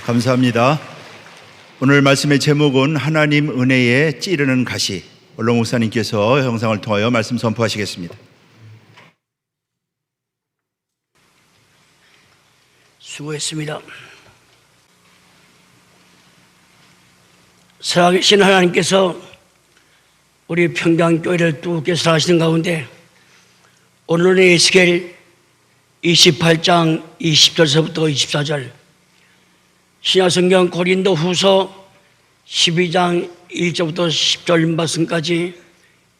감사합니다. 오늘 말씀의 제목은 하나님 은혜에 찌르는 가시. 원로 목사님께서 영상을 통하여 말씀 선포하시겠습니다. 수고했습니다. 살아계신 하나님께서 우리 평강교회를 두껍게 사랑하시는 가운데 오늘의 에스겔 28장 20절서부터 24절, 신약성경 고린도 후서 12장 1절부터 10절 말씀까지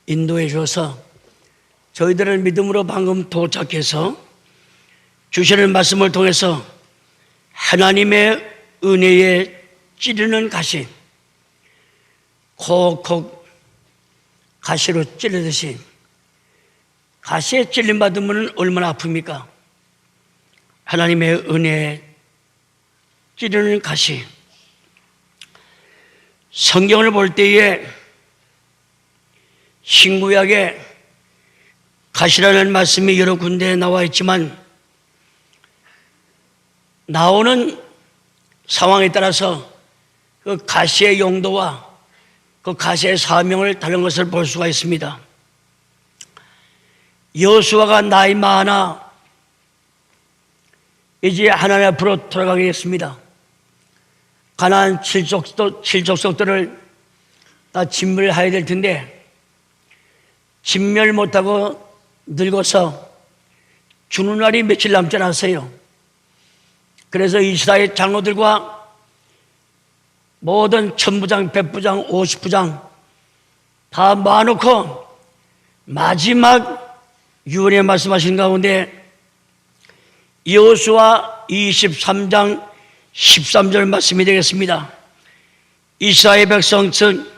인도해 주어서 저희들은 믿음으로 방금 도착해서 주시는 말씀을 통해서 하나님의 은혜에 찌르는 가시, 콕콕 가시로 찌르듯이, 가시에 찔림 받으면 얼마나 아픕니까? 하나님의 은혜에 찌르는 가시. 성경을 볼 때에 신구약에 가시라는 말씀이 여러 군데에 나와 있지만 나오는 상황에 따라서 그 가시의 용도와 그 가시의 사명을 다른 것을 볼 수가 있습니다. 여호수아가 나이 많아 이제 하나님 앞으로 돌아가겠습니다. 가나안 칠족속들을 다 진멸해야 될 텐데 진멸 못하고 늙어서 죽는 날이 며칠 남지 않았어요. 그래서 이스라엘 장로들과 모든 천부장, 백부장, 50부장 다 모아놓고 마지막 유언에 말씀하신 가운데 여호수아 23장 13절 말씀이 되겠습니다. 이스라엘 백성 즉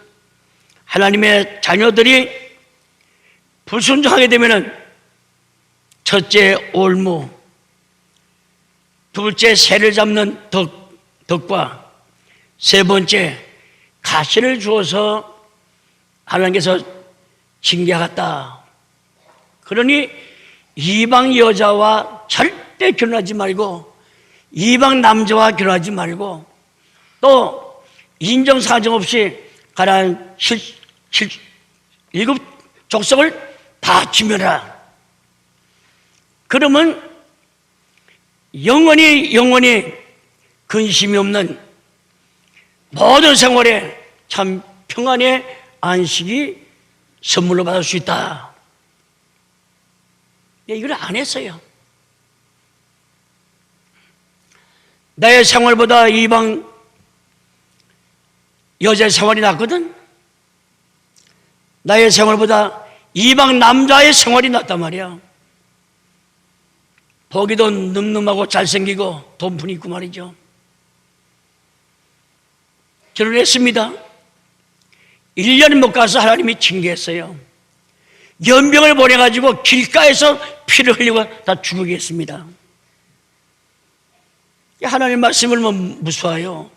하나님의 자녀들이 불순종하게 되면은 첫째 올무, 둘째 새를 잡는 덕과 세 번째 가시를 주어서 하나님께서 징계하겠다. 그러니 이방 여자와 절대 결혼하지 말고 이방 남자와 결혼하지 말고 또 인정사정 없이 가나안 일곱 족속을 다 지멸하라. 그러면 영원히 근심이 없는 모든 생활에 참 평안의 안식이 선물로 받을 수 있다. 이걸 안 했어요. 나의 생활보다 이방 여자의 생활이 낫거든. 나의 생활보다 이방 남자의 생활이 낫단 말이야. 보기도 늠름하고 잘생기고 돈푼이 있고 말이죠. 결혼했습니다. 1년 못 가서 하나님이 징계했어요. 연병을 보내가지고 길가에서 피를 흘리고 다 죽이겠습니다. 하나님 말씀을 뭐 무서워요.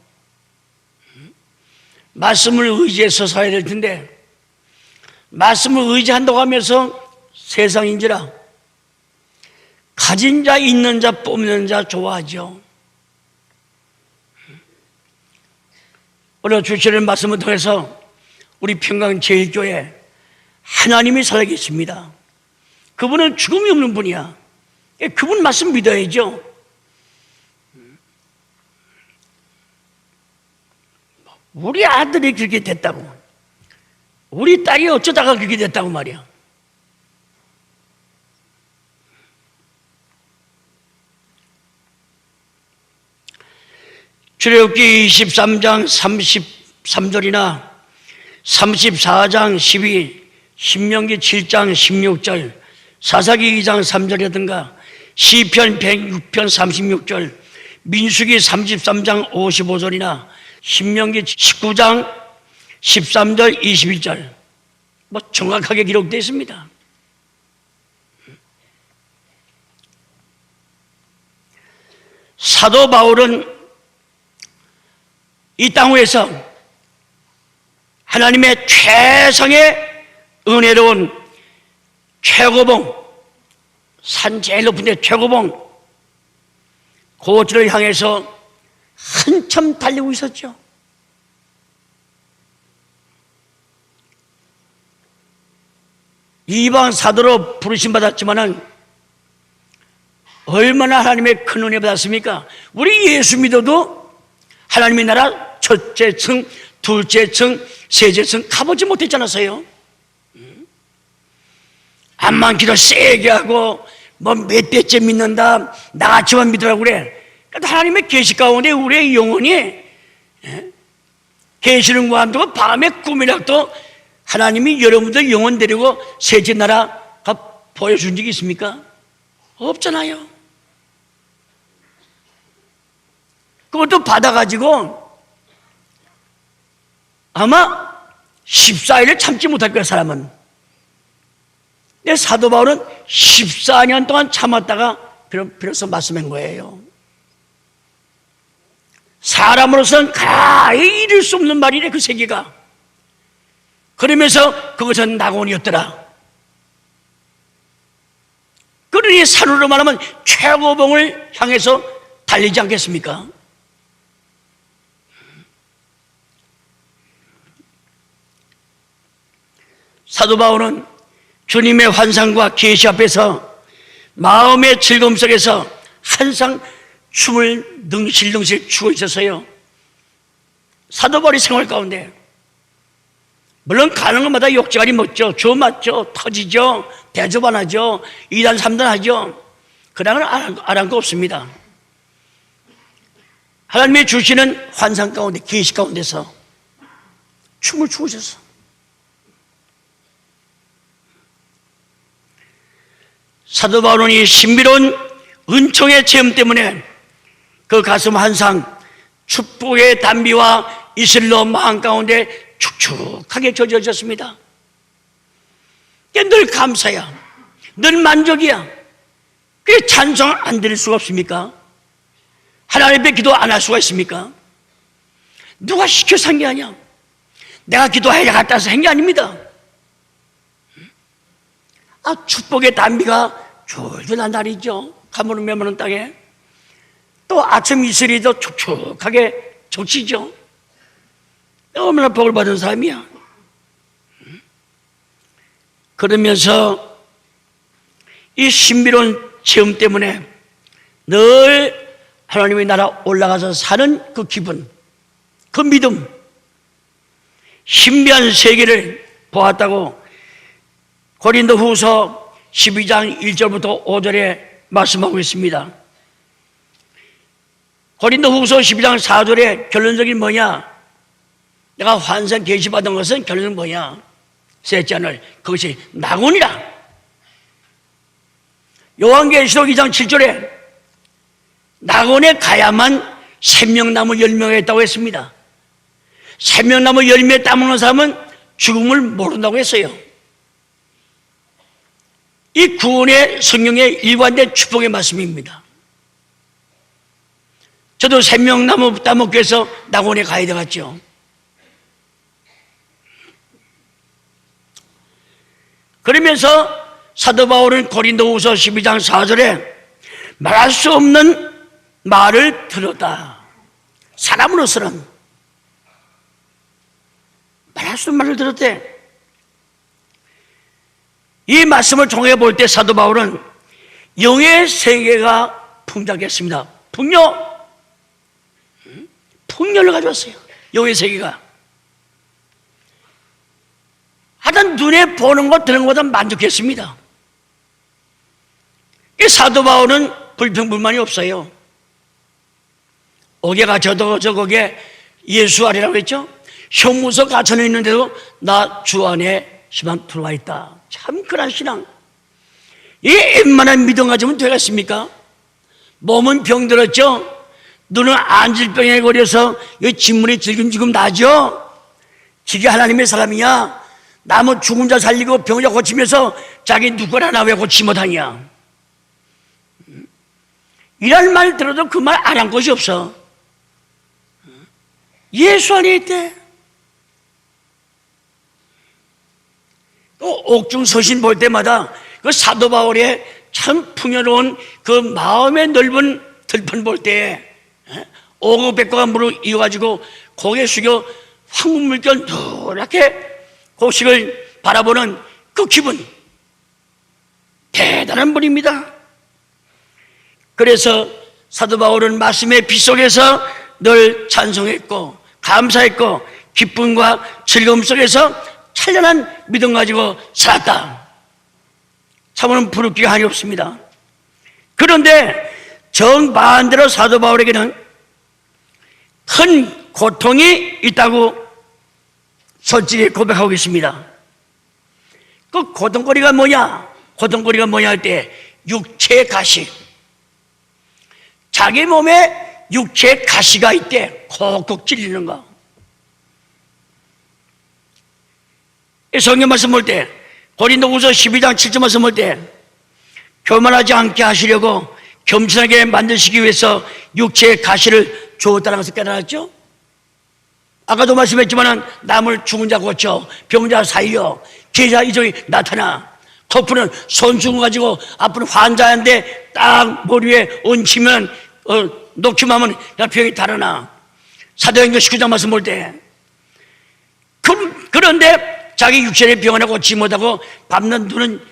말씀을 의지해서 살아야 될 텐데 말씀을 의지한다고 하면서 세상인지라 가진 자, 있는 자, 뽑는 자 좋아하죠. 오늘 주시는 말씀을 통해서 우리 평강제일교회 하나님이 살아계십니다. 그분은 죽음이 없는 분이야. 그분 말씀 믿어야죠. 우리 아들이 그렇게 됐다고, 우리 딸이 어쩌다가 그렇게 됐다고 말이야. 출애굽기 23장 33절이나 34장 12, 신명기 7장 16절, 사사기 2장 3절이라든가 시편 106편 36절, 민수기 33장 55절이나 신명기 19장 13절 21절 뭐 정확하게 기록되어 있습니다. 사도 바울은 이 땅 위에서 하나님의 최상의 은혜로운 최고봉, 산 제일 높은 데 최고봉, 그곳을 향해서 한참 달리고 있었죠. 이방 사도로 부르심 받았지만은 얼마나 하나님의 큰 은혜 받았습니까? 우리 예수 믿어도 하나님의 나라 첫째 층, 둘째 층, 셋째 층 가보지 못했지 않았어요? 암만 기도 세게 하고 뭐 몇 배째 믿는다, 나같이만 믿으라고 그래. 그러니까 하나님의 계시 가운데 우리의 영혼이 계시는 과함도 밤에 꿈이라도 하나님이 여러분들 영혼 데리고 셋째 나라가 보여준 적이 있습니까? 없잖아요. 그것도 받아가지고 아마 14일을 참지 못할 거야, 사람은. 근데 사도 바울은 14년 동안 참았다가 비로소 말씀한 거예요. 사람으로서는 가히 이룰 수 없는 말이래, 그 세계가. 그러면서 그것은 낙원이었더라. 그러니 산으로 말하면 최고봉을 향해서 달리지 않겠습니까? 사도 바울은 주님의 환상과 계시 앞에서 마음의 즐거움 속에서 항상 춤을 능실능실 추고 있었어요. 사도 바울의 생활 가운데 물론 가는 것마다 욕지가리 먹죠, 조 맞죠, 터지죠, 대접 안 하죠, 2단 3단 하죠. 그런 건 안 한 거 없습니다. 하나님이 주시는 환상 가운데, 계시 가운데서 춤을 추고 있었어. 사도 바울은 이 신비로운 은총의 체험 때문에 그 가슴 한상 축복의 단비와 이슬로 마음 가운데 축축하게 젖어졌습니다. 늘 감사야, 늘 만족이야. 그게 찬송 안 드릴 수가 없습니까? 하나님 앞에 기도 안 할 수가 있습니까? 누가 시켜서 한 게 아니야. 내가 기도하려 갔다 와서 한 게 아닙니다. 축복의 단비가 졸졸 난 날이죠. 가물은 메마른 땅에. 또 아침 이슬이도 촉촉하게 적시죠. 얼마나 복을 받은 사람이야. 그러면서 이 신비로운 체험 때문에 늘 하나님의 나라 올라가서 사는 그 기분, 그 믿음, 신비한 세계를 보았다고 고린도 후서 12장 1절부터 5절에 말씀하고 있습니다. 고린도 후서 12장 4절에 결론적인 뭐냐? 내가 환상 계시받은 것은 결론은 뭐냐? 셋째 하늘, 그것이 낙원이라. 요한계시록 2장 7절에 낙원에 가야만 생명나무 열매가 있다고 했습니다. 생명나무 열매에 따먹는 사람은 죽음을 모른다고 했어요. 이 구원의 성령의 일관된 축복의 말씀입니다. 저도 생명나무 따먹기 위해서 낙원에 가야 되겠죠. 그러면서 사도 바울은 고린도후서 12장 4절에 말할 수 없는 말을 들었다. 사람으로서는 말할 수 없는 말을 들었대. 이 말씀을 통해 볼 때 사도 바울은 영의 세계가 풍작했습니다. 풍요를 가져왔어요. 영의 세계가. 하여튼 눈에 보는 것, 들은 것보다 만족했습니다. 이 사도 바울은 불평불만이 없어요. 어게가 저거기에 예수 아래라고 했죠. 형무소 갇혀놓 있는데도 나 주 안에 시방 들어와 있다. 참 그런 신앙. 이 웬만한 믿음 가지면 되겠습니까? 몸은 병들었죠. 눈은 안질병에 걸려서 진물이 지금 나죠. 지게 하나님의 사람이냐? 남은 죽은 자 살리고 병자 고치면서 자기 누굴 하나 왜 고치 못하냐? 이런 말 들어도 그 말 안 한 것이 없어. 예수 안에 있대. 또 옥중 서신 볼 때마다 그 사도 바울의 참 풍요로운 그 마음의 넓은 들판 볼 때 오고백고가 물을 이어가지고 고개 숙여 황금물결 노랗게 곡식을 바라보는 그 기분, 대단한 분입니다. 그래서 사도 바울은 말씀의 빛 속에서 늘 찬송했고 감사했고 기쁨과 즐거움 속에서 찬란한 믿음 가지고 살았다. 참으로 부럽기가 한이 없습니다. 그런데 정반대로 사도 바울에게는 큰 고통이 있다고 솔직히 고백하고 있습니다. 그 고통거리가 뭐냐? 고통거리가 뭐냐 할 때 육체의 가시. 자기 몸에 육체의 가시가 있대. 콕콕 찔리는 거. 성경 말씀 볼 때 고린도후서 12장 7절 말씀 볼 때 교만하지 않게 하시려고 겸손하게 만드시기 위해서 육체의 가시를 주었다는 것을 깨달았죠. 아까도 말씀했지만 남을 죽은 자 고쳐 병자 살려 계좌 이적이 나타나 거푸는 손수건 가지고 아픈 환자인데 딱 머리 위에 얹히면 놓기만 하면 병이 달아나. 사도행전 19장 말씀 볼 때 그런데 자기 육체의 병원에 고치지 못하고 밟는 눈은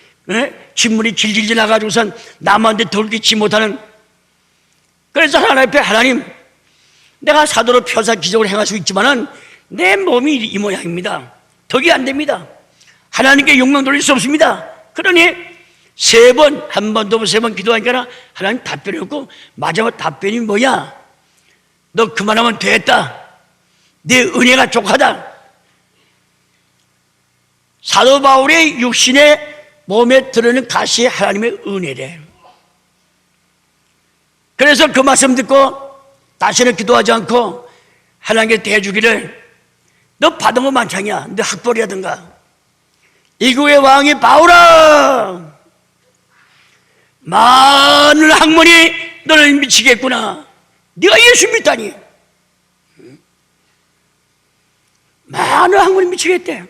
진물이 질질 나가지고선 남한테 덜 끼치 못하는. 그래서 하나님 앞에 하나님, 내가 사도로 표사 기적을 행할 수 있지만은 내 몸이 이 모양입니다. 덕이 안 됩니다. 하나님께 영광 돌릴 수 없습니다. 그러니 세 번, 한 번, 두 번, 세 번 기도하니까 하나님 답변이 없고 마지막 답변이 뭐야? 너 그만하면 됐다. 네 은혜가 족하다. 사도 바울의 육신의 몸에 들어있는 가시 하나님의 은혜래. 그래서 그 말씀 듣고 다시는 기도하지 않고 하나님께 대주기를, 너 받은 거 만창이야. 너 학벌이라든가. 이구의 왕이 바울아, 많은 학문이 너를 미치겠구나. 네가 예수 믿다니. 많은 학문이 미치겠대.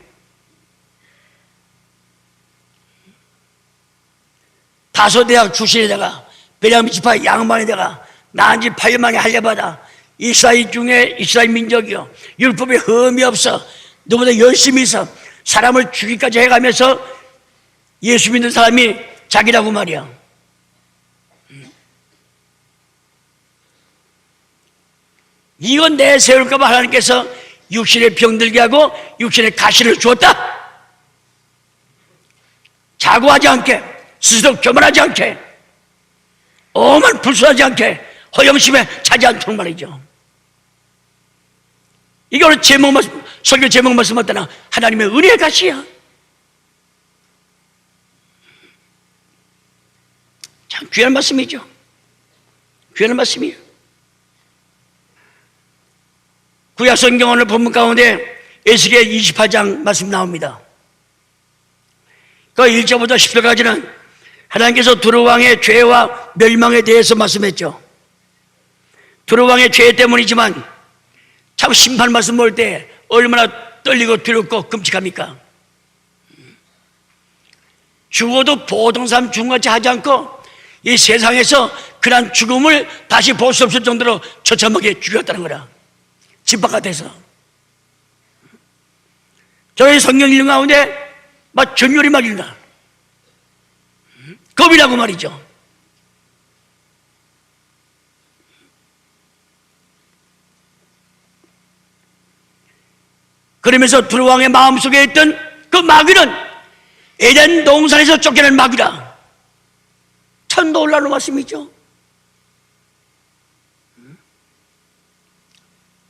다소대학 출신에다가 베냐민 지파 양반에다가 나은 지 8년 만에 할례받아 이스라엘 중에 이스라엘 민족이요 율법에 흠이 없어 너보다 열심히 있어 사람을 죽이기까지 해가면서 예수 믿는 사람이 자기라고 말이야. 이건 내세울까봐 하나님께서 육신에 병들게 하고 육신에 가시를 주었다. 자고하지 않게, 스스로 교만하지 않게, 오만 불순하지 않게, 허영심에 차지 않도록 말이죠. 이게 오늘 제목 말씀, 설교 제목 말씀 맞다나 하나님의 은혜의 가시야. 참 귀한 말씀이죠. 귀한 말씀이에요. 구약 성경 오늘 본문 가운데 에스겔 28장 말씀 나옵니다. 그 1절부터 10절까지는 하나님께서 두루 왕의 죄와 멸망에 대해서 말씀했죠. 두루 왕의 죄 때문이지만 참 심판 말씀 볼 때 얼마나 떨리고 두렵고 끔찍합니까? 죽어도 보통 사람 죽음같이 하지 않고 이 세상에서 그런 죽음을 다시 볼 수 없을 정도로 처참하게 죽였다는 거라. 집 바깥에서. 저희 성경 읽는 가운데 막 전율이 막 일어나. 겁이라고 말이죠. 그러면서 두루 왕의 마음속에 있던 그 마귀는 에덴 동산에서 쫓겨낸 마귀다. 참 놀라운 말씀이죠.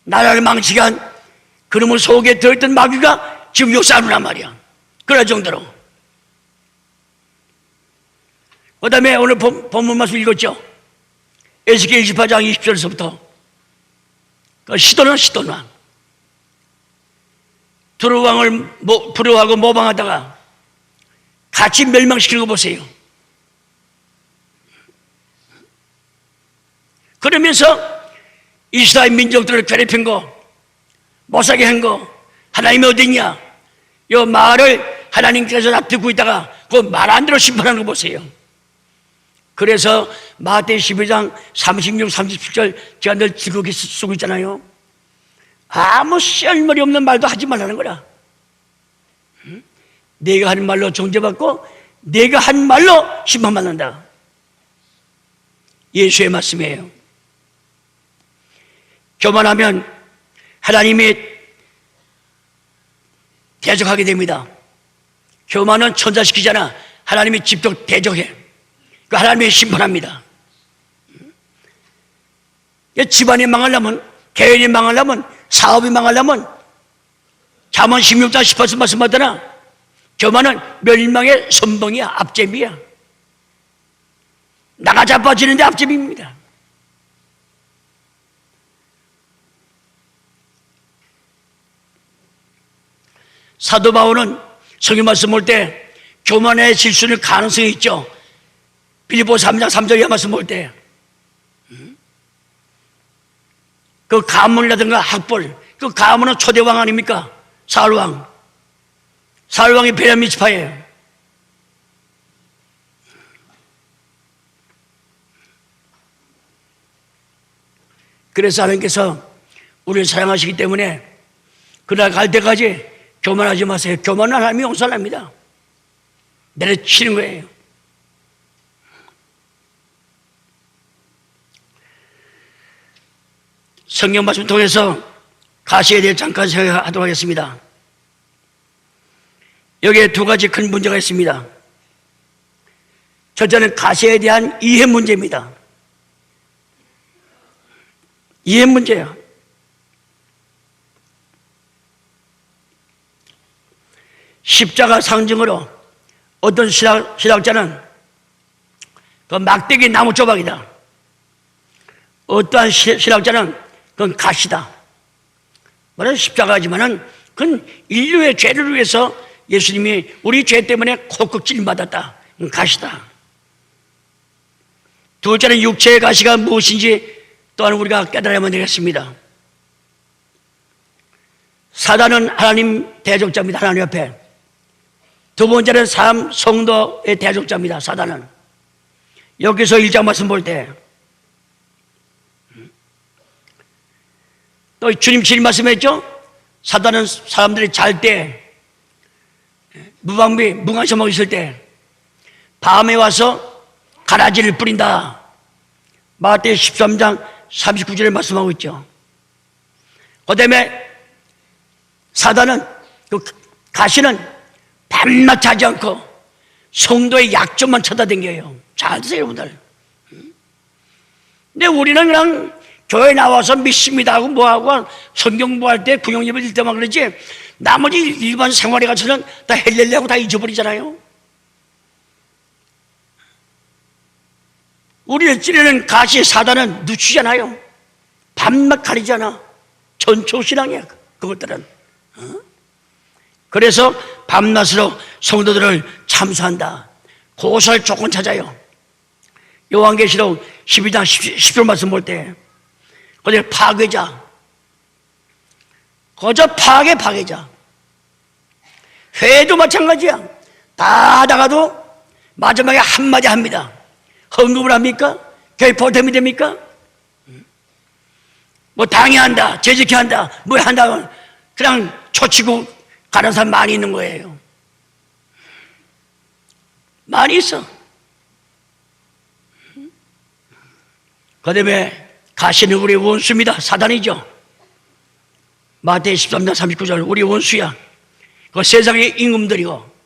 나라를 망치게 한 그놈의 속에 들어있던 마귀가 지금 역사하느란 말이야. 그럴 정도로. 그 다음에 오늘 본문 말씀 읽었죠. 에스겔 28장 20절에서부터 그 시돈왕 두루 왕을 부러워하고 모방하다가 같이 멸망시키는 거 보세요. 그러면서 이스라엘 민족들을 괴롭힌 거, 못사게 한 거, 하나님이 어딨냐? 이 말을 하나님께서 납득고 있다가 그 말 안 들어 심판하는 거 보세요. 그래서 마태 12장 36, 37절 제가 늘 즐겁게 쓰고 있잖아요. 아무 씨알머리 없는 말도 하지 말라는 거라. 내가 하는 말로 정죄받고 내가 한 말로 심판받는다. 예수의 말씀이에요. 교만하면 하나님이 대적하게 됩니다. 교만은 천사시키잖아. 하나님이 직접 대적해. 하나님이 심판합니다. 집안이 망하려면, 개인이 망하려면, 사업이 망하려면 잠언 16장 18절 말씀하더라. 교만은 멸망의 선봉이야. 앞제비야. 나가 자빠지는데 앞제비입니다. 사도 바울은 성경 말씀 볼 때 교만의 실수는 가능성이 있죠. 빌립보 3장 3절에 말씀 볼 때 그 가문이라든가 학벌, 그 가문은 초대왕 아닙니까? 사울왕. 사울왕이 베냐민 지파예요. 그래서 하나님께서 우리를 사랑하시기 때문에 그날 갈 때까지 교만하지 마세요. 교만은 하나님이 용서를 합니다. 내려치는 거예요. 성경 말씀 통해서 가시에 대해 잠깐 생각하도록 하겠습니다. 여기에 두 가지 큰 문제가 있습니다. 첫째는 가시에 대한 이해 문제입니다. 이해 문제예요. 십자가 상징으로 어떤 신학자는 그 막대기 나무 조각이다. 어떠한 신학자는 그건 가시다. 물론 십자가지만은 그건 인류의 죄를 위해서 예수님이 우리 죄 때문에 콕콕질 받았다. 가시다. 둘째는 육체의 가시가 무엇인지 또한 우리가 깨달아야만 되겠습니다. 사단은 하나님 대적자입니다. 하나님 앞에. 두 번째는 성도의 대적자입니다. 사단은. 여기서 1장 말씀 볼 때 또 주님 친히 말씀했죠. 사단은 사람들이 잘 때 무방비 무관심하고 있을 때 밤에 와서 가라지를 뿌린다. 마태 13장 39절에 말씀하고 있죠. 그 다음에 사단은 그 가시는 밤낮 자지 않고 성도의 약점만 찾아다녀요. 잘 드세요 여러분들. 근데 우리는 그냥 교회 나와서 믿습니다 하고 뭐하고 성경 공부할 때 구역 예배 드릴 때만 그러지 나머지 일반 생활에 가서는 다 헬렐레하고 다 잊어버리잖아요. 우리를 찌르는 가시 사단은 늦추잖아요. 밤낮 가리잖아. 전초신앙이야 그것들은. 그래서 밤낮으로 성도들을 참수한다. 그것을 조건 찾아요. 요한계시록 12장 10절 말씀 볼 때 거기에 파괴자, 거저 파괴자. 회도 마찬가지야. 다 하다가도 마지막에 한마디 합니다. 헌금을 합니까? 교회 보탬이 됩니까? 뭐 당해한다, 재직해 한다, 뭐 한다, 그냥 초치고 가는 사람 많이 있는 거예요. 많이 있어. 그 다음에 가시는 우리 원수입니다. 사단이죠. 마태 13장 39절 우리 원수야. 그 세상의 임금들이고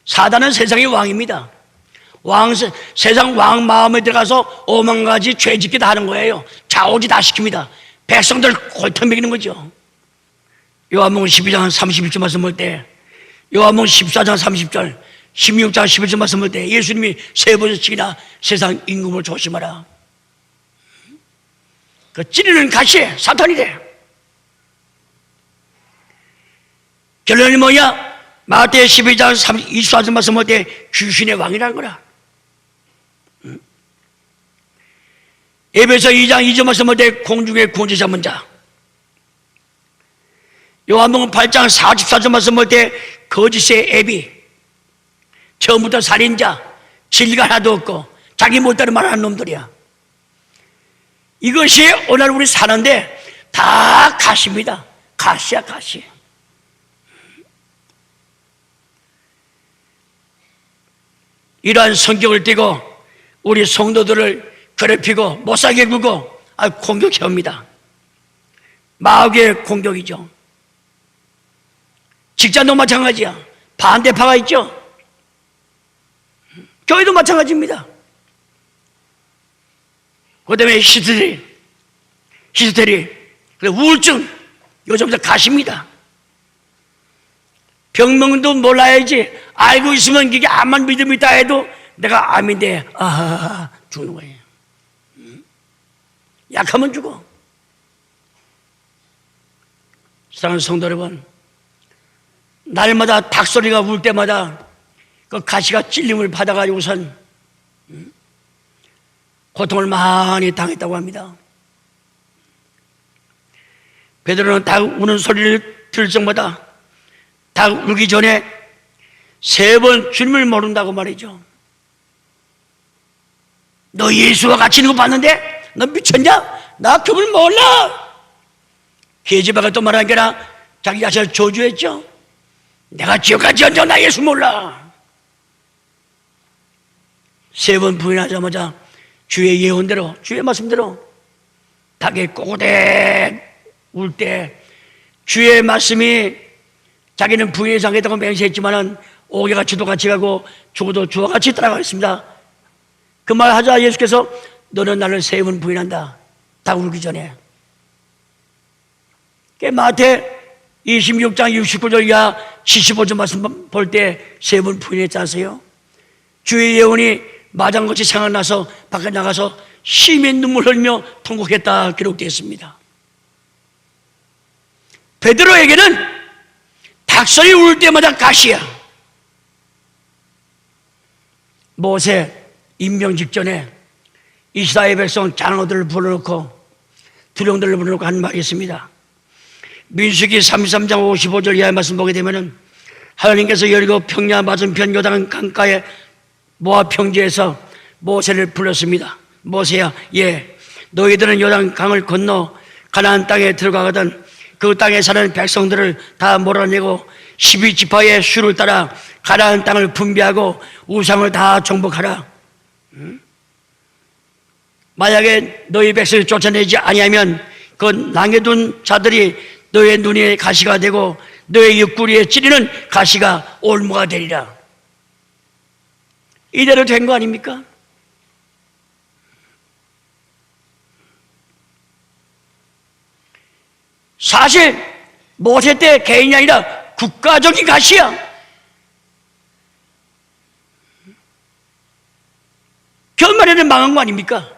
사단은 세상의 왕입니다. 세상 왕 마음에 들어가서 오만 가지 죄 짓게 다 하는 거예요. 좌우지 다 시킵니다. 백성들 골탕 먹이는 거죠. 요한복음 12장 31절 말씀 볼 때 요한복음 14장 30절 16장 11절 말씀 볼 때 예수님이 세 번씩이나 세상 임금을 조심하라. 그 찌르는 가시 사탄이래. 결론이 뭐냐? 마태 12장 24절 말씀 볼 때 귀신의 왕이라는 거라. 에베소 2장 2절 말씀 볼 때 공중의 권세 잡은 자. 요한복음 8장 44절 말씀 볼 때 거짓의 애비. 처음부터 살인자, 진리가 하나도 없고 자기 못대로 말하는 놈들이야. 이것이 오늘 우리 사는데 다 가시입니다. 가시야, 가시. 이러한 성격을 띠고 우리 성도들을 괴롭히고 못살게 굴고 공격해옵니다. 마귀의 공격이죠. 직장도 마찬가지야. 반대파가 있죠. 교회도 마찬가지입니다. 그 다음에 히스테리, 우울증, 요즘부터 가십니다. 병명도 몰라야지. 알고 있으면 이게 암만 믿음이 있다 해도 내가 암인데 죽는 거예요. 약하면 죽어. 사랑하는 성도 여러분, 날마다 닭소리가 울 때마다 그 가시가 찔림을 받아가지고선 고통을 많이 당했다고 합니다. 베드로는 닭 우는 소리를 들을 적마다 닭 울기 전에 3번 주님을 모른다고 말이죠. 너 예수와 같이 있는 거 봤는데 너 미쳤냐? 나 그걸 몰라. 계집아가 또 말한 게 아니라 자기 자신을 저주했죠. 내가 지옥까지 언제 나 예수 몰라. 3번 부인하자마자 주의 예언대로, 주의 말씀대로 닭이 꼬고대 울 때 주의 말씀이 자기는 부인의 상했다고 맹세했지만은 옥에가 지도 같이 가고 죽어도 주와 같이 따라가겠습니다. 그 말 하자 예수께서 너는 나를 3번 부인한다. 닭 울기 전에. 마태 26장 69절 이하 75절 말씀 볼 때 3번 부인했지 않으세요? 주의 예언이 마장같이 생각나서 밖에 나가서 심히 눈물 흘며 통곡했다 기록되어 있습니다. 베드로에게는 닭소리 울 때마다 가시야. 모세 임명 직전에 이스라엘 백성 장로들을 불러놓고 두령들을 불러놓고 한 말이 있습니다. 민수기 33장 55절 이하의 말씀 보게 되면은 하나님께서 여리고 평야 맞은편 요단 강가에 모압 평지에서 모세를 불렀습니다. 모세야, 너희들은 요단 강을 건너 가나안 땅에 들어가거든 그 땅에 사는 백성들을 다 몰아내고 12지파의 수를 따라 가나안 땅을 분배하고 우상을 다 정복하라. 만약에 너희 백성을 쫓아내지 아니하면 그 낭에둔 자들이 너의 눈에 가시가 되고 너의 옆구리에 찌르는 가시가 올무가 되리라. 이대로 된 거 아닙니까? 사실 모세 때 개인이 아니라 국가적인 가시야. 결말에는 망한 거 아닙니까?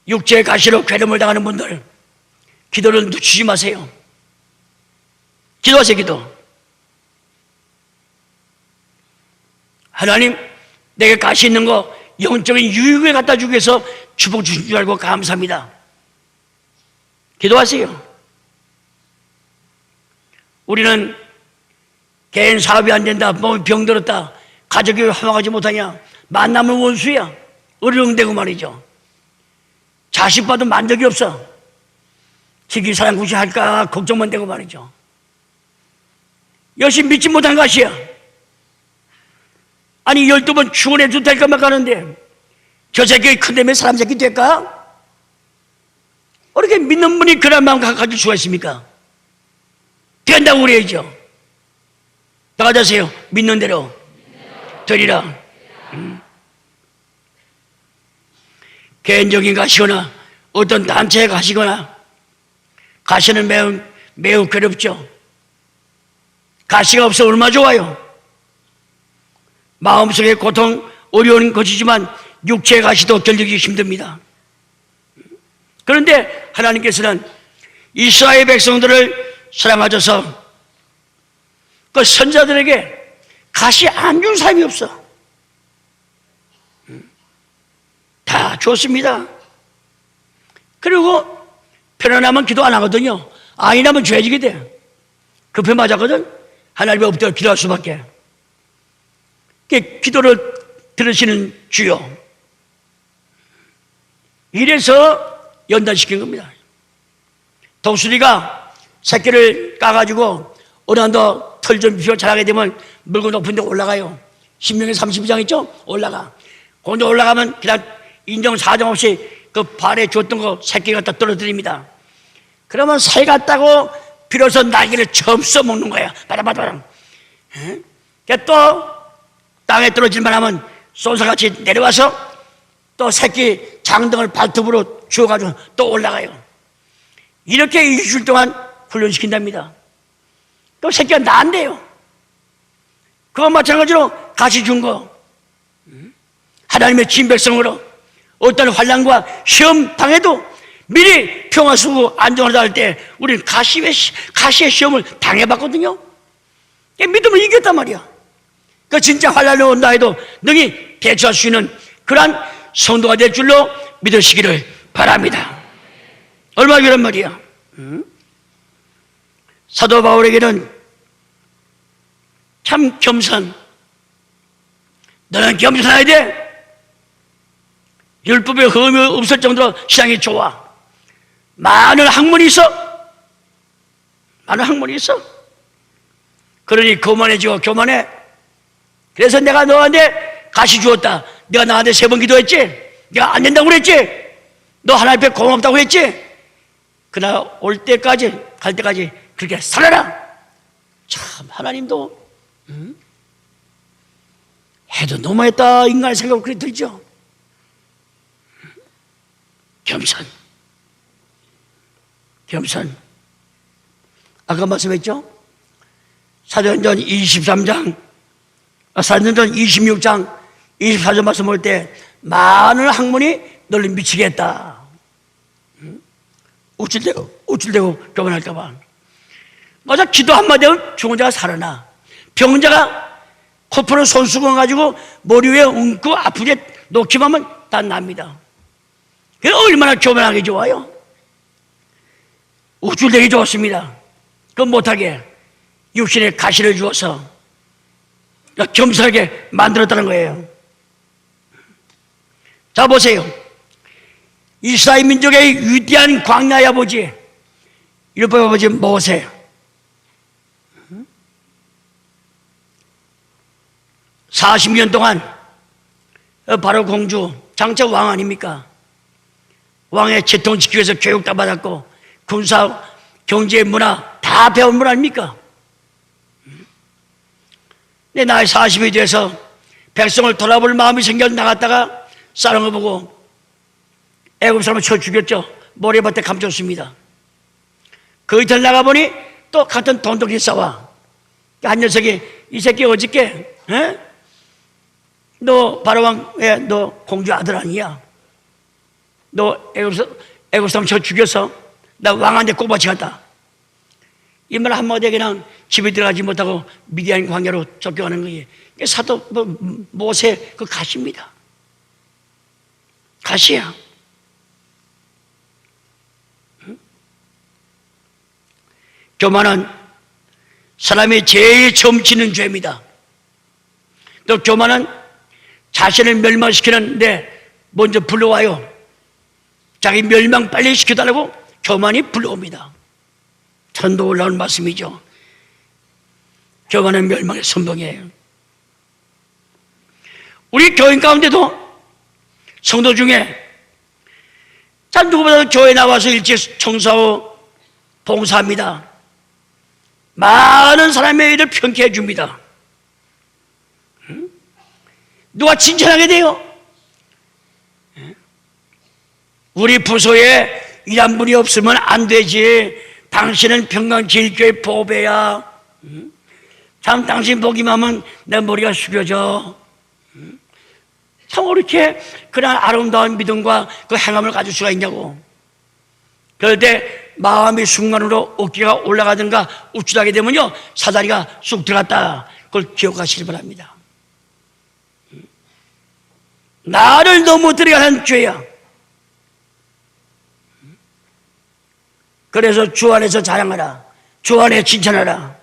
육체의 가시로 괴로움을 당하는 분들 기도를 늦추지 마세요. 기도하세요. 기도. 하나님, 내게 가시 있는 거 영적인 유익을 갖다 주기 위해서 축복 주신 줄 알고 감사합니다. 기도하세요. 우리는 개인 사업이 안 된다, 몸이 병들었다, 가족이 화목하지 못하냐, 만나면 원수야. 어려움되고 말이죠. 자식 봐도 만족이 없어. 지기 사랑 구시할까 걱정만 되고 말이죠. 열심히 믿지 못한 것이야. 아니 12번 충원해 줄 때까만 가는데 저 새끼 큰데면 사람 새끼 될까? 어떻게 믿는 분이 그런 마음 가질 수가 있습니까? 된다고 그래야죠. 나가자세요. 믿는 대로 되리라. 개인적인 가시거나 어떤 단체에 가시거나 가시는 매우 괴롭죠. 가시가 없어 얼마나 좋아요. 마음속에 고통, 어려운 것이지만 육체의 가시도 견디기 힘듭니다. 그런데 하나님께서는 이스라엘 백성들을 사랑하셔서 그 선자들에게 가시 안 준 사람이 없어. 다 줬습니다. 그리고 편안하면 기도 안 하거든요. 아니라면 죄지게 돼. 급해 맞았거든. 하나님의 엎드려 기도할 수밖에. 기도를 들으시는 주여. 이래서 연단시킨 겁니다. 독수리가 새끼를 까가지고 어느 한도 털 좀 자라게 되면 물고 높은 데 올라가요. 신명기 32장 있죠? 올라가. 거기 올라가면 그냥 인정 사정 없이 그 발에 줬던 거 새끼 갖다 떨어뜨립니다. 그러면 새 같다고 비로소 날개를 처음 써먹는 거야. 바라바라바라. 또 땅에 떨어질만 하면 쏜사같이 내려와서 또 새끼 장등을 발톱으로 주워가지고 또 올라가요. 이렇게 일주일 동안 훈련시킨답니다. 또 새끼가 나안돼요. 그거 마찬가지로 가시 준 거. 하나님의 진백성으로 어떤 환난과 시험 당해도 미리 평화 쓰고 안정하다 할 때 우리는 가시의 시험을 당해봤거든요. 믿음을 이겼단 말이야. 그 진짜 환난이 온다 해도 능히 대처할 수 있는 그러한 성도가 될 줄로 믿으시기를 바랍니다. 얼마나 그런 말이야. 사도 바울에게는 참 겸손. 너는 겸손해야 돼. 율법에 흠이 없을 정도로 신앙이 좋아. 많은 학문이 있어. 많은 학문이 있어. 그러니 교만해지고 교만해. 그래서 내가 너한테 가시 주었다. 내가 나한테 3번 기도했지. 내가 안 된다고 그랬지. 너 하나님 앞에 고맙다고 했지. 그러나 올 때까지 갈 때까지 그렇게 살아라. 참 하나님도 해도 너무했다 인간의 생각이 그렇게 들죠. 겸손. 아까 말씀했죠? 사도행전 23장, 사도행전 26장, 24절 말씀 볼 때 많은 학문이 너를 미치겠다. 우쭐대고 교만할까봐. 맞아, 기도 한마디 하면 죽은 자가 살아나. 병자가 코프로 손수건 가지고 머리 위에 얹고 아프게 놓기만 하면 다 납니다. 그게 얼마나 교만하게 좋아요? 우쭐대기 좋습니다. 그건 못하게 육신의 가시를 주어서 겸손하게 만들었다는 거예요. 자, 보세요. 이스라엘 민족의 위대한 광야의 아버지, 율법의 아버지 모세. 40년 동안 바로 공주, 장차 왕 아닙니까? 왕의 채통 지키기 위해서 교육 다 받았고 군사, 경제, 문화 다 배운 분 아닙니까? 내 나이 40이 돼서 백성을 돌아볼 마음이 생겨서 나갔다가 싸는 거 보고 애굽 사람을 쳐 죽였죠. 모래밭에 감췄습니다. 그 이틀 나가보니 또 같은 돈독이 싸워. 한 녀석이 이 새끼 어저께 너 바로왕 왜 너 공주 아들 아니야? 너 애굽 사람 쳐 죽여서 나 왕한테 꼬박지 갔다. 이 말 한마디에 그냥 집에 들어가지 못하고 미디안 광야로 쫓겨가는 거예요. 사도 모세 그 가시입니다. 가시야. 교만은 사람이 제일 처음 짓는 죄입니다. 또 교만은 자신을 멸망시키는데 먼저 불러와요. 자기 멸망 빨리 시켜달라고 교만이 불러옵니다. 천도 올라온 말씀이죠. 교만은 멸망의 선봉이에요. 우리 교인 가운데도 성도 중에 참 누구보다 교회 나와서 일찍 청소하고 봉사합니다. 많은 사람의 일을 편케해 줍니다. 누가 칭찬하게 돼요? 우리 부서에 일한 분이 없으면 안 되지. 당신은 평강제일교회 보배야. 참 당신 보기만 하면 내 머리가 숙여져. 참 이렇게 그런 아름다운 믿음과 그 행함을 가질 수가 있냐고. 그럴 때 마음이 순간으로 어깨가 올라가든가 우쭐하게 되면요 사다리가 쑥 들어갔다. 그걸 기억하시기 바랍니다. 나를 너무 들어가는 죄야. 그래서 주 안에서 자랑하라. 주 안에 칭찬하라.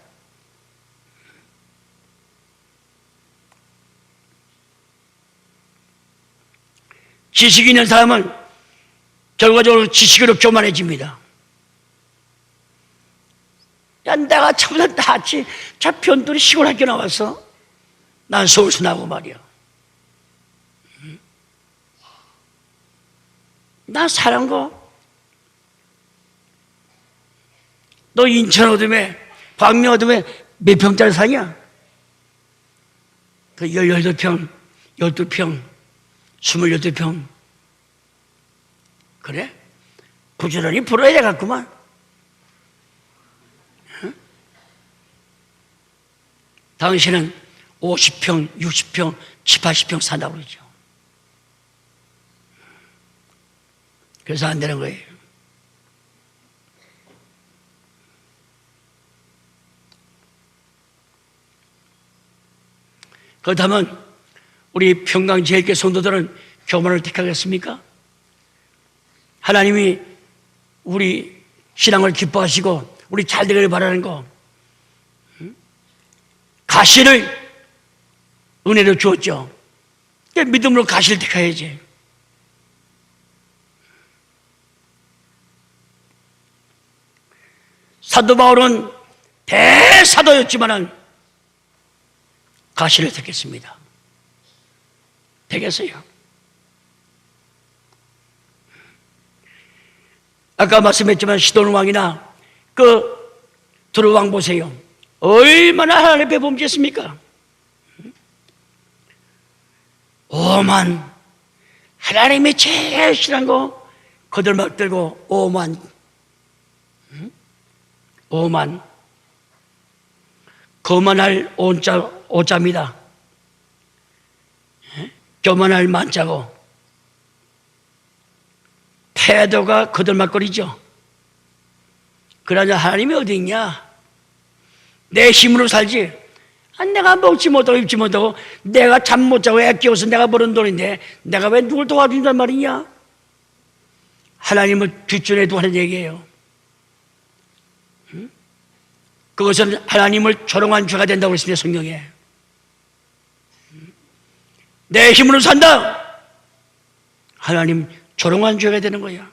지식이 있는 사람은 결과적으로 지식으로 교만해집니다. 야, 내가 참으로 나지. 저 변두리 시골 학교 나왔어. 난 서울서 나고 말이야. 나 사는 거. 너 인천 어둠에, 광명 어둠에 몇 평짜리 사냐? 그 18평, 12평, 28평. 그래? 부지런히 불어야 되겠구만. 응? 당신은 50평, 60평, 70, 80평 산다고 그러죠. 그래서 안 되는 거예요. 그렇다면 우리 평강제일교회 성도들은 교만을 택하겠습니까? 하나님이 우리 신앙을 기뻐하시고 우리 잘 되기를 바라는 거, 가시를 은혜로 주었죠. 믿음으로 가시를 택해야지. 사도 바울은 대사도였지만은 가시를 택했습니다. 되겠어요. 아까 말씀했지만 시돈 왕이나 그 두루 왕 보세요. 얼마나 하나님 앞에 범죄했습니까? 오만, 하나님이 제일 싫어한 거 거들막 들고 오만, 거만할 오자입니다. 교만할 만자고, 태도가 거들막거리죠. 그러자 하나님이 어디 있냐? 내 힘으로 살지. 내가 먹지 못하고 입지 못하고 내가 잠 못 자고 애 끼워서 내가 버는 돈인데 내가 왜 누굴 도와준단 말이냐? 하나님을 뒷전에 두고 하는 얘기예요. 그것은 하나님을 조롱한 죄가 된다고 했습니다. 성경에. 내 힘으로 산다. 하나님 조롱한 죄가 되는 거야.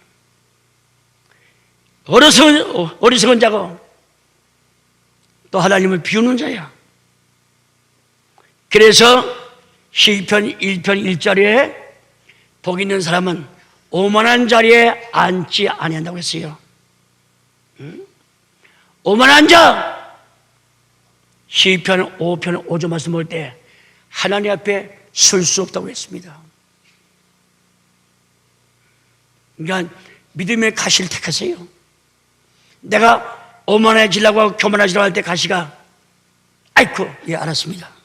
어리석은 자고 또 하나님을 비우는 자야. 그래서 시편 1편 1절에 복 있는 사람은 오만한 자리에 앉지 아니한다고 했어요. 오만한 자, 시편 5편 5절 말씀 볼 때 하나님 앞에 설 수 없다고 했습니다. 그러니까 믿음의 가시를 택하세요. 내가 오만해지려고 하고 교만해지려고 할 때 가시가 아이쿠, 예, 알았습니다.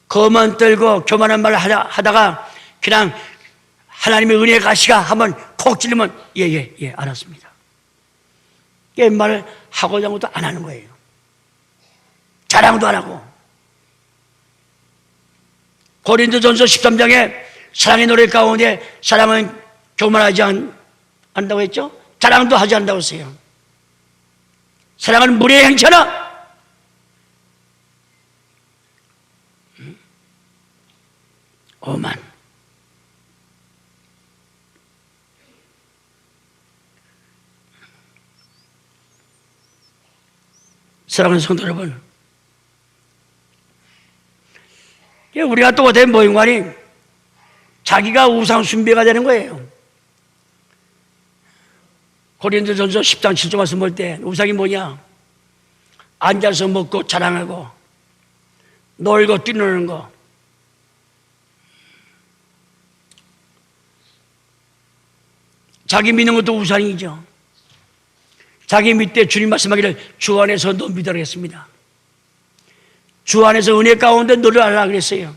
거만 떨고 교만한 말을 하다가 그냥 하나님의 은혜의 가시가 한번 콕 찔리면 예, 알았습니다. 이 말을 하고자 하고도 안 하는 거예요. 자랑도 안 하고. 고린도전서 13장에 사랑의 노래 가운데 사랑은 교만하지 않는다고 했죠? 자랑도 하지 않는다고 했어요. 사랑은 무례의 행차나 오만. 사랑하는 성도 여러분, 우리가 또 어떻게 모임관이 자기가 우상 숭배가 되는 거예요. 고린도전서 10장 7절 말씀 볼 때 우상이 뭐냐? 앉아서 먹고 자랑하고 놀고 뛰노는 거. 자기 믿는 것도 우상이죠. 자기 믿되 주님 말씀하기를 주 안에서 너 믿으라 했습니다. 주 안에서 은혜 가운데 너를 알라 그랬어요.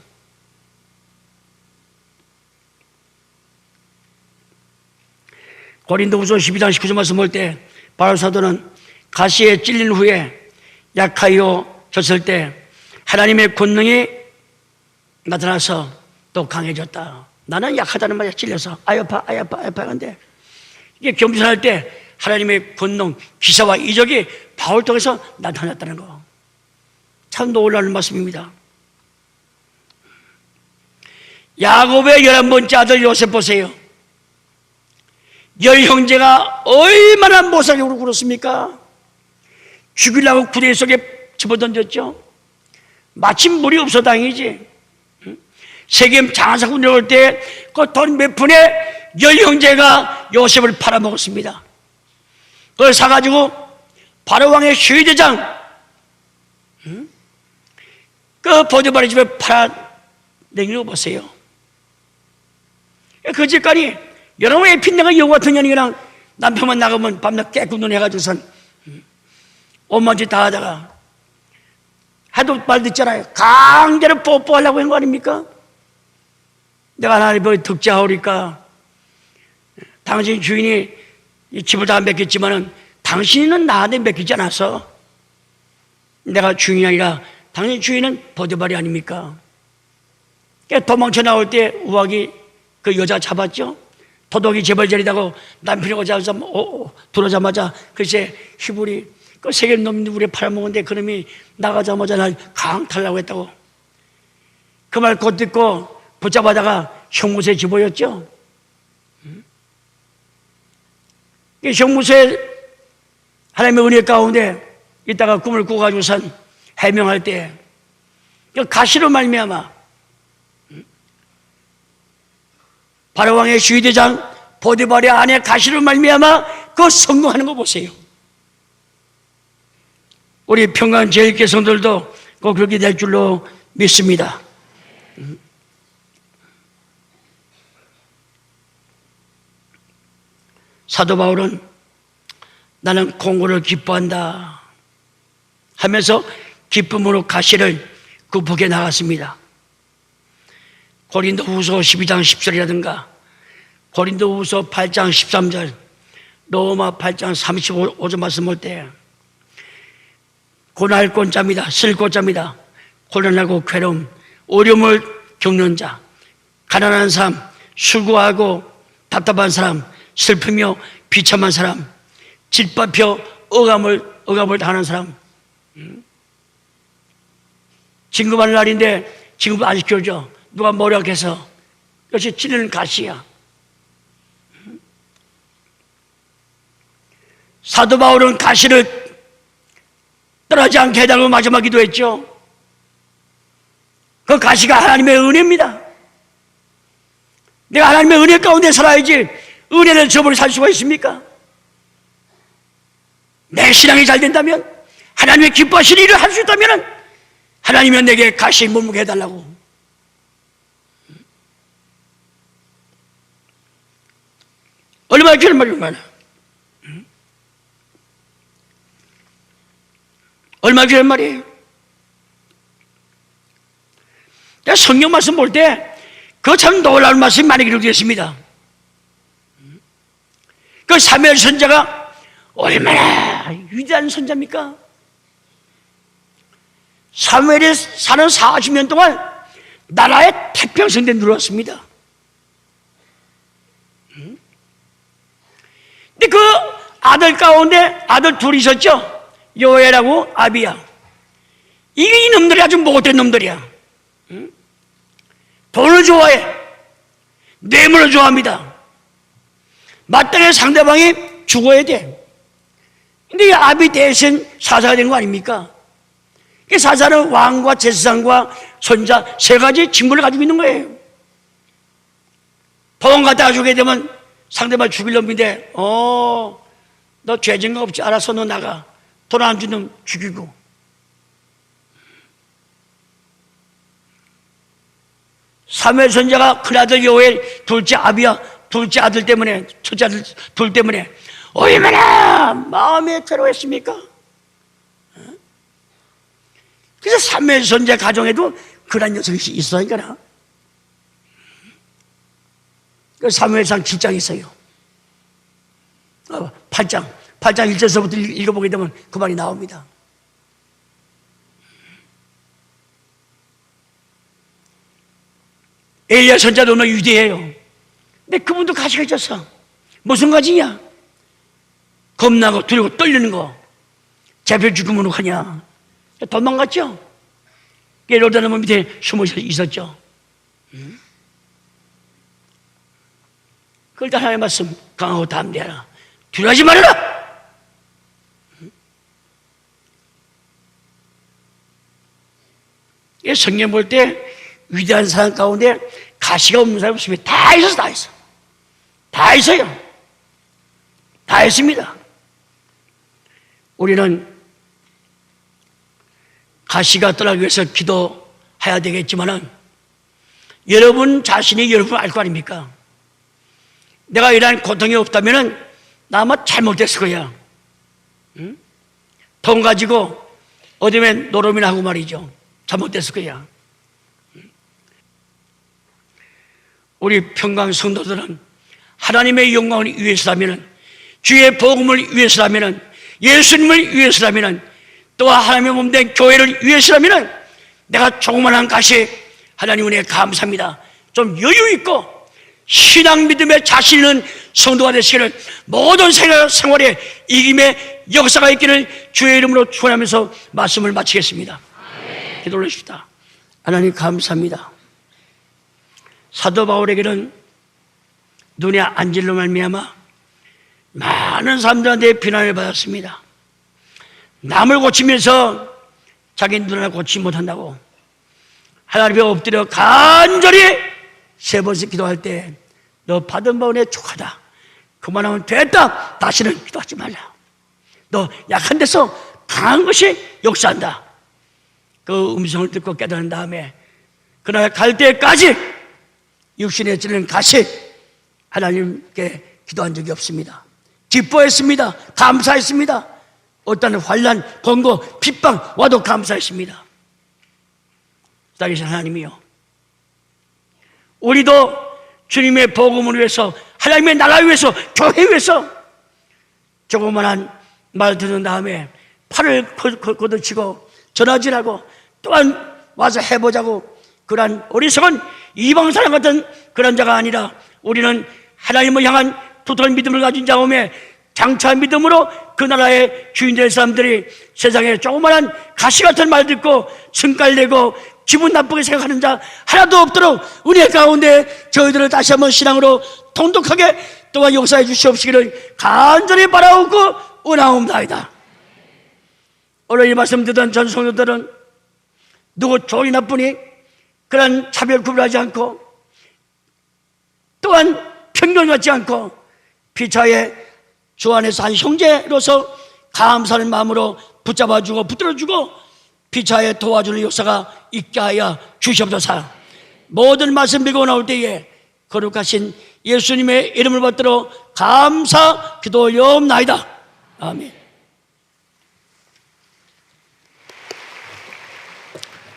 고린도후서 12장 19절 말씀 볼 때 바울 사도는 가시에 찔린 후에 약하여 졌을 때 하나님의 권능이 나타나서 또 강해졌다. 나는 약하다는 말에 찔려서 아야파 하는데 이게 겸손할 때 하나님의 권능, 기사와 이적이 바울 통해서 나타났다는 거. 참 놀라운 말씀입니다. 야곱의 11번째 아들 요셉 보세요. 10형제가 얼마나 모살력으로 굴었습니까? 죽이려고 구덩이 속에 집어던졌죠. 마침 물이 없어 다행이지. 세겜 장사고 내려올 때 그 돈 몇 푼에 10형제가 요셉을 팔아먹었습니다. 그걸 사가지고 바로왕의 시위대장 그 보디발의 집에 팔아내긴 거 보세요. 그 집까지 여러분 의 핀내가 여우 같은 년이 그냥 남편만 나가면 밤낮 깨끗눈 해가지고선 온만 짓 다 하다가 해도 말 듣잖아요. 강제로 뽀뽀하려고 한 거 아닙니까? 내가 하나님을 득자하오니까 당신 주인이 이 집을 다 맡겼지만은 당신은 나한테 맡기지 않았어. 내가 주인이 아니라 당신 주인은 보디발이 아닙니까? 도망쳐 나올 때 우악이 그 여자 잡았죠. 도둑이 재벌자리다고 남편이 오자마자 들어오자마자 글쎄 히브리 그 세겜 놈이 우리 팔아먹었는데 그놈이 나가자마자 날 강탈하려고 했다고. 그 말 곧 듣고 붙잡아다가 형무소에 집어였죠. 형무소에 하나님의 은혜 가운데 이따가 꿈을 꾸가지고선 해명할 때 가시로 말미암아 바로왕의 시위대장 보디발의 아내 가시로 말미암아 그 성공하는 거 보세요. 우리 평강제일교회 성도들도 꼭 그렇게 될 줄로 믿습니다. 사도 바울은 나는 공고를 기뻐한다 하면서 기쁨으로 가시를 극복해 나갔습니다. 고린도후서 12장 10절이라든가 고린도후서 8장 13절 로마 8장 35절 말씀 볼 때 고날 꼰자입니다. 쓸 꼰자입니다. 고난하고 괴로움, 어려움을 겪는 자, 가난한 사람, 수고하고 답답한 사람, 슬프며 비참한 사람, 짓밟혀 억압을 당하는 사람. 진급하는 날인데 진급 안 시켜줘. 누가 뭐라고 해서 그것이 찌르는 가시야. 사도 바울은 가시를 떠나지 않게 해달라고 마지막 기도했죠. 그 가시가 하나님의 은혜입니다. 내가 하나님의 은혜 가운데 살아야지 은혜를 저버려 살 수가 있습니까? 내 신앙이 잘 된다면 하나님의 기뻐하시는 일을 할 수 있다면 하나님은 내게 가시 몸무게 해달라고. 얼마나 그런 말이 얼마나 얼마나 그런 말이에요. 내가 성경 말씀 볼 때 그 참 놀라운 말씀이 많이 기록되어 있습니다. 그 사무엘 선자가 얼마나 위대한 선자입니까? 사무엘이 사는 40년 동안 나라의 태평성대 누렸습니다. 근데 그 아들 가운데 아들 둘이 있었죠. 요엘하고 아비야. 이 놈들이 아주 못된 놈들이야. 돈을 좋아해. 뇌물을 좋아합니다. 마땅히 상대방이 죽어야 돼. 근데 이 아비 대신 사사가 된 거 아닙니까? 그 사사는 왕과 제사장과 손자 세 가지 직무를 가지고 있는 거예요. 돈 갖다가 주게 되면 상대방 죽일 놈인데 너 죄진 거 없지? 알았어, 너 나가. 돈 안 주는 놈 죽이고. 사무엘 선지자가 큰아들 요엘, 둘째 아비야, 둘째 아들 때문에, 첫째 아들 둘 때문에 얼마나 마음에 괴로웠습니까? 그래서 사무엘 선지자 가정에도 그런 녀석이 있어야니까. 그 사무엘상 7장이 있어요. 8장 1절서부터 읽어보게 되면 그 말이 나옵니다. 엘리야 선자도 너무 위대해요. 근데 그분도 가시가 있었어. 무슨 가지냐? 겁나고 두려고 떨리는 거. 잡혀 죽으면 하냐? 도망갔죠? 로다나무 밑에 숨어 있었죠. 그럴 때 하나님의 말씀 강하고 담대하라. 두려워하지 말아라. 이 성경 볼 때 위대한 사람 가운데 가시가 없는 사람이 없습니다. 다 있어서 다 있어. 다 있어요. 다 있습니다. 우리는 가시가 떠나기 위해서 기도해야 되겠지만은 여러분 자신이 여러분 알 거 아닙니까? 내가 이러한 고통이 없다면은 나 아마 잘못됐을 거야. 응? 돈 가지고 어디면 노름이나 하고 말이죠. 잘못됐을 거야. 우리 평강 성도들은 하나님의 영광을 위해서라면은, 주의 복음을 위해서라면은, 예수님을 위해서라면은, 또한 하나님의 몸된 교회를 위해서라면은 내가 조그만한 가시 하나님 은혜에 감사합니다. 좀 여유 있고 신앙 믿음에 자신 있는 성도가 되시기를, 모든 생활에 이김의 역사가 있기를 주의 이름으로 축원하면서 말씀을 마치겠습니다. 기도 올리십시다. 하나님 감사합니다. 사도 바울에게는 눈에 안질로 말미암아 많은 사람들한테 비난을 받았습니다. 남을 고치면서 자기 눈을 고치지 못한다고 하나님 앞에 엎드려 간절히 3번씩 기도할 때, 너 받은 바 은혜 족하다, 그만하면 됐다, 다시는 기도하지 말라, 너 약한 데서 강한 것이 역사한다. 그 음성을 듣고 깨달은 다음에 그날 갈 때까지 육신에 찌르는 가시 하나님께 기도한 적이 없습니다. 기뻐했습니다. 감사했습니다. 어떤 환난, 번거, 핍박 와도 감사했습니다. 살아계신 하나님이요, 우리도 주님의 복음을 위해서, 하나님의 나라를 위해서, 교회 위해서 조그만한 말 듣는 다음에 팔을 걷어치고 전화질하고 또한 와서 해보자고 그런 어리석은 이방 사람 같은 그런 자가 아니라, 우리는 하나님을 향한 도토한 믿음을 가진 자음에 장차 믿음으로 그 나라의 주인 될 사람들이 세상에 조그만한 가시 같은 말 듣고 승깔내고 기분 나쁘게 생각하는 자 하나도 없도록 은혜 가운데 저희들을 다시 한번 신앙으로 통독하게 또한 역사해 주시옵시기를 간절히 바라옵고 원하옵나이다. 오늘 이 말씀 듣던 전 성도들은 누구 좋으니 나쁘니 그런 차별 구분하지 않고, 또한 편견 갖지 않고 피차에 주 안에서 한 형제로서 감사하는 마음으로 붙잡아주고 붙들어주고 피차에 도와주는 역사가 있게 하여 주시옵소서. 모든 말씀 믿고 나올 때에 거룩하신 예수님의 이름을 받들어 감사 기도 올려옵나이다. 아멘.